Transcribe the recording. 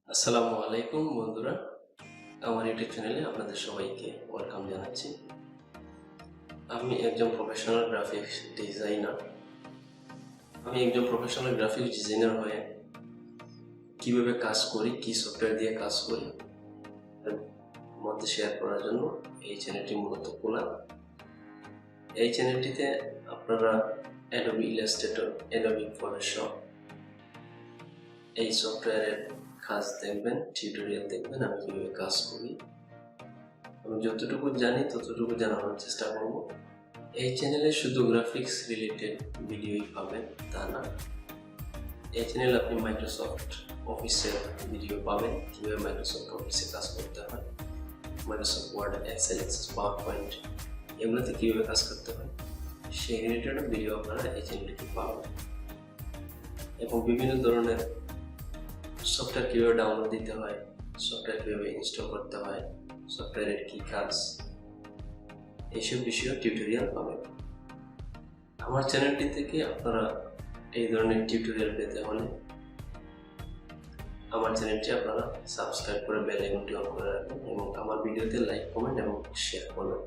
আসসালামু আলাইকুম বন্ধুরা, আমার ইউটিউব চ্যানেলে আপনাদের সবাইকে ওয়েলকাম জানাচ্ছি। আমি একজন প্রফেশনাল গ্রাফিক্স ডিজাইনার। হয়ে কিভাবে কাজ করি, কি সফটওয়্যার দিয়ে কাজ করি তার মধ্যে শেয়ার করার জন্য এই চ্যানেলটি মূলত খোলা। এই চ্যানেলটিতে আপনারা অ্যাডোবি ইলাস্ট্রেটর, অ্যাডোবি ফটোশপ এই সফটওয়্যারের কাজ দেখবেন, টিউটোরিয়াল দেখবেন, আমি কিভাবে কাজ করি। আমি যতটুকু জানি ততটুকু জানানোর চেষ্টা করব। এই চ্যানেলে শুধু গ্রাফিক্স রিলেটেড ভিডিওই পাবেন তা না, এই চ্যানেলে আপনি মাইক্রোসফট অফিসের ভিডিও পাবেন, কীভাবে মাইক্রোসফট অফিসে কাজ করতে হয়, Microsoft Word, Excel, PowerPoint এগুলোতে কীভাবে কাজ করতে হয় সেই রিলেটেড ভিডিও আপনারা এই চ্যানেলটি পাবেন। এবং বিভিন্ন ধরনের সফটওয়্যার কীভাবে ডাউনলোড দিতে হয়, সফটওয়্যার কীভাবে ইনস্টল করতে হয়, সফটওয়্যারের কী কাজ, এইসব বিষয়ে টিউটোরিয়াল পাবেন। আমার চ্যানেলটি থেকে আপনারা এই ধরনের টিউটোরিয়াল পেতে হলে আমার চ্যানেলটি আপনারা সাবস্ক্রাইব করে বেল আইকনটি অন করে রাখবেন এবং আমার ভিডিওতে লাইক, কমেন্ট এবং শেয়ার করবেন।